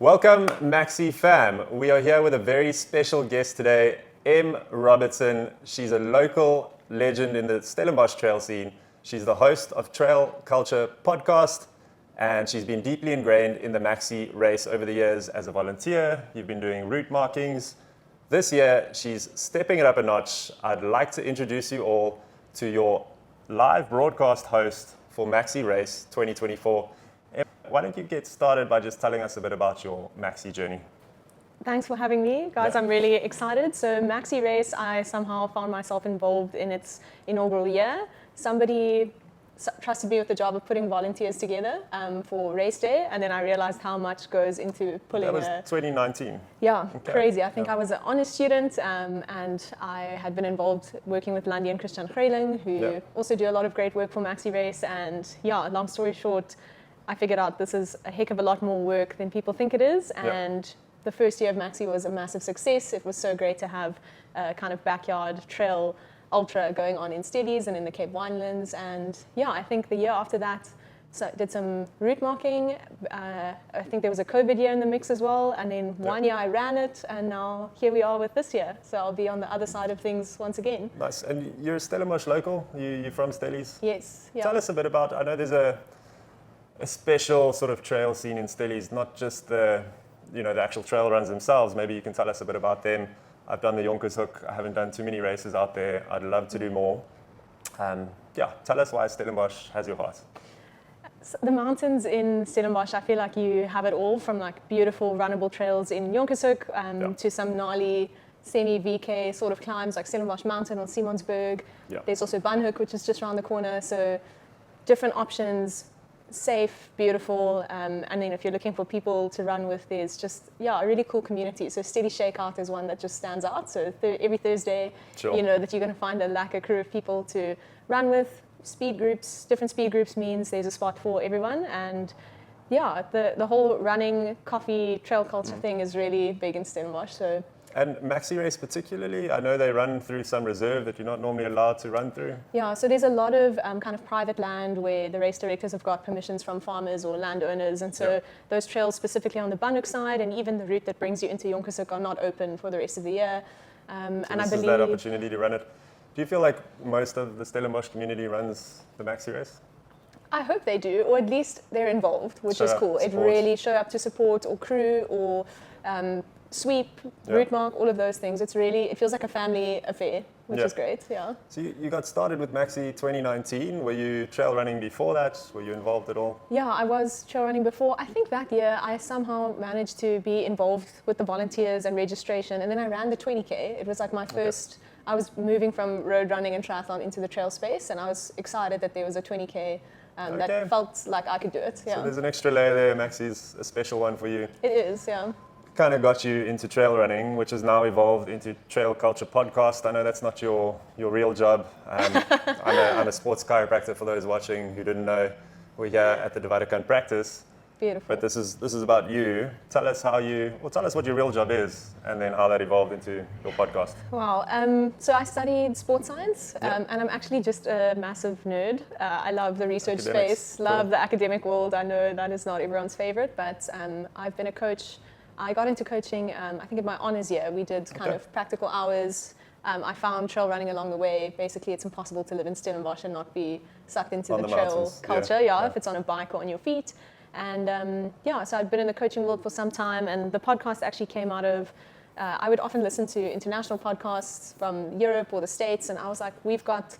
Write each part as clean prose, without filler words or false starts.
Welcome, Maxi fam. We are here with a very special guest today, Em Robertson. She's a local legend in the Stellenbosch trail scene. She's the host of Trail Culture podcast, and she's been deeply ingrained in the MaxiRace over the years as a volunteer. You've been doing route markings. This year, she's stepping it up a notch. I'd like to introduce you all to your live broadcast host for MaxiRace 2024. Why don't you get started by just telling us a bit about your Maxi journey? Thanks for having me, guys. I'm really excited. So MaxiRace, I somehow found myself involved in its inaugural year. Somebody trusted me with the job of putting volunteers together for race day, and then I realized how much goes into pulling That was 2019. Yeah, Okay. Crazy. I think I was an honest student, and I had been involved working with Landy and Christian Greyling, who also do a lot of great work for MaxiRace. And yeah, long story short, I figured out this is a heck of a lot more work than people think it is. And the first year of Maxi was a massive success. It was so great to have a kind of backyard trail ultra going on in Stellies and in the Cape Winelands. And yeah, I think the year after that, so I did some route marking. I think there was a COVID year in the mix as well. And then one year I ran it, and now here we are with this year. So I'll be on the other side of things once again. Nice. And you're a Stellenbosch local? You're from Stellies? Yes. Yeah. Tell us a bit about, I know there's a special sort of trail scene in Stellies, not just the actual trail runs themselves. Maybe you can tell us a bit about them. I've done the Jonkershoek. I haven't done too many races out there. I'd love to do more. Tell us why Stellenbosch has your heart. So the mountains in Stellenbosch, I feel like you have it all, from like beautiful runnable trails in Jonkershoek to some gnarly semi-VK sort of climbs like Stellenbosch Mountain or Simonsberg. There's also Bunhoek, which is just around the corner. So different options, safe, beautiful, and then if you're looking for people to run with, there's just a really cool community. So Steady Shakeout is one that just stands out. So every Thursday, you know that you're going to find a crew of people to run with. Speed groups, different speed groups means there's a spot for everyone. And the whole running, coffee, trail culture thing is really big in Stellenbosch. So. And MaxiRace particularly, I know they run through some reserve that you're not normally allowed to run through. Yeah, so there's a lot of kind of private land where the race directors have got permissions from farmers or landowners, and so those trails specifically on the Bunhoek side and even the route that brings you into Jonkershoek are not open for the rest of the year. And I believe... is that opportunity to run it. Do you feel like most of the Stellenbosch community runs the MaxiRace? I hope they do, or at least they're involved, which is cool. It really show up to support or crew or... sweep, route mark, all of those things. It feels like a family affair, which is great, So you got started with Maxi 2019. Were you trail running before that? Were you involved at all? Yeah, I was trail running before. I think that year I somehow managed to be involved with the volunteers and registration, and then I ran the 20K. It was like my first, I was moving from road running and triathlon into the trail space, and I was excited that there was a 20K that felt like I could do it. So there's an extra layer there. Maxi's a special one for you. It is, Kind of got you into trail running, which has now evolved into Trail Culture podcast. I know that's not your real job. I'm a sports chiropractor, for those watching who didn't know. We're here at the Divided practice. Beautiful. But this is about you. Tell us tell us what your real job is, and then how that evolved into your podcast. Wow. So I studied sports science, and I'm actually just a massive nerd. I love the research space, love the academic world. I know that is not everyone's favorite, but I've been a coach. I got into coaching, I think in my honors year. We did kind of practical hours. I found trail running along the way. Basically, it's impossible to live in Stellenbosch and not be sucked into the trail culture, if it's on a bike or on your feet. And so I'd been in the coaching world for some time, and the podcast actually came out of, I would often listen to international podcasts from Europe or the States, and I was like, we've got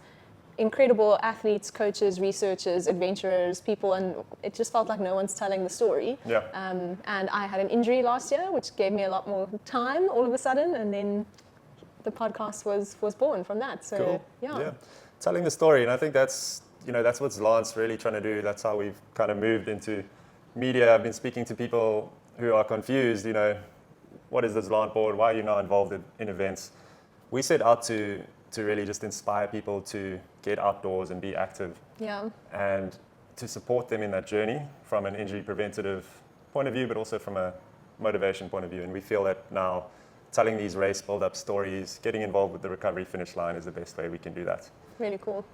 incredible athletes, coaches, researchers, adventurers, people, and it just felt like no one's telling the story. And I had an injury last year, which gave me a lot more time all of a sudden, and then the podcast was born from that. So telling the story, and I think that's what Lance really trying to do. That's how we've kind of moved into media. I've been speaking to people who are confused. What is this Lance board? Why are you not involved in events? We set out to really just inspire people to get outdoors and be active. And to support them in that journey from an injury preventative point of view, but also from a motivation point of view. And we feel that now telling these race build-up stories, getting involved with the recovery finish line is the best way we can do that. Really cool.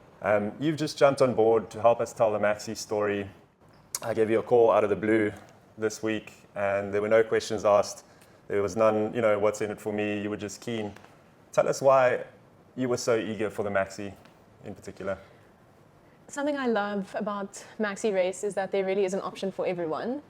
You've just jumped on board to help us tell the Maxi story. I gave you a call out of the blue this week, and there were no questions asked. There was none, what's in it for me? You were just keen. Tell us why you were so eager for the Maxi in particular. Something I love about MaxiRace is that there really is an option for everyone.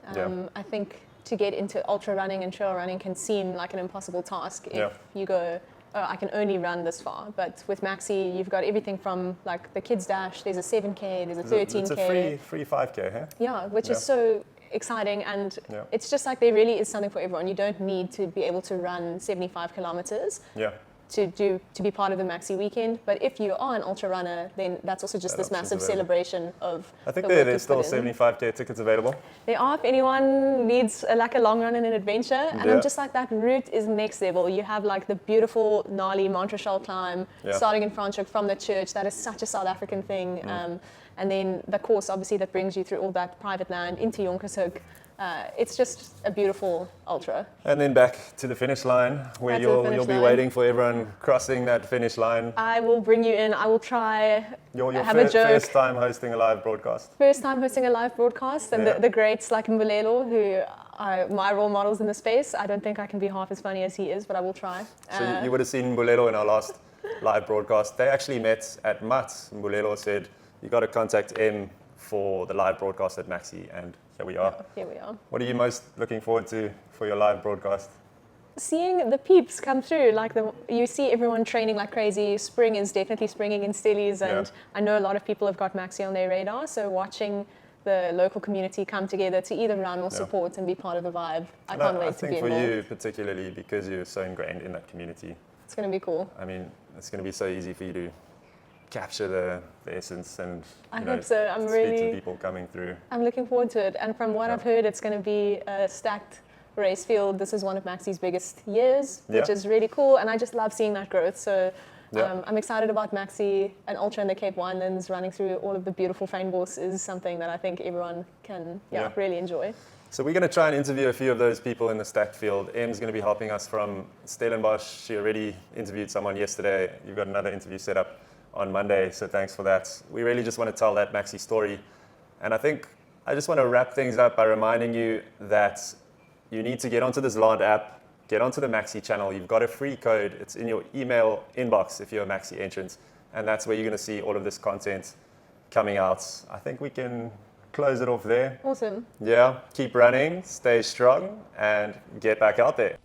I think to get into ultra running and trail running can seem like an impossible task if you go, oh, I can only run this far. But with Maxi, you've got everything from like the kids dash, there's a 7K, there's a 13K. It's a free 5K, huh? Yeah, which is so exciting, and it's just like there really is something for everyone. You don't need to be able to run 75 kilometers. To be part of the Maxi weekend, but if you are an ultra runner, then that's also just this massive celebration of. I think there's still 75K tickets available. There are, if anyone needs a long run and an adventure, and I'm just like, that route is next level. You have like the beautiful gnarly Montrachal climb starting in Franschhoek from the church. That is such a South African thing, and then the course obviously that brings you through all that private land into Jonkershoek. It's just a beautiful ultra. And then back to the finish line, where you'll be waiting for everyone crossing that finish line. I will bring you in. I will try. Your have a joke. First time hosting a live broadcast. First time hosting a live broadcast, and the greats like Mbulelo, who are my role models in the space. I don't think I can be half as funny as he is, but I will try. So you would have seen Mbulelo in our last live broadcast. They actually met at Mats. Mbulelo said, "You got to contact M for the live broadcast at Maxi," and here we are. Here we are. What are you most looking forward to for your live broadcast? Seeing the peeps come through. You see everyone training like crazy. Spring is definitely springing in Stellies, and I know a lot of people have got Maxi on their radar. So watching the local community come together to either run or support and be part of the vibe, I can't wait to be involved. I think for you particularly, because you're so ingrained in that community, it's going to be cool. I mean, it's going to be so easy for you to capture the essence and I hope so. I'm speak really to people coming through. I'm looking forward to it, and from what I've heard, it's going to be a stacked race field. This is one of Maxi's biggest years, which is really cool, and I just love seeing that growth. So I'm excited about Maxi. An ultra in the Cape Winelands running through all of the beautiful Fynbos is something that I think everyone can really enjoy. So we're going to try and interview a few of those people in the stacked field. Em's going to be helping us from Stellenbosch. She already interviewed someone yesterday. You've got another interview set up on Monday, so thanks for that. We really just want to tell that Maxi story. And I think I just want to wrap things up by reminding you that you need to get onto this Land app, get onto the Maxi channel. You've got a free code. It's in your email inbox if you're a Maxi entrant. And that's where you're going to see all of this content coming out. I think we can close it off there. Awesome. Yeah, keep running, stay strong, and get back out there.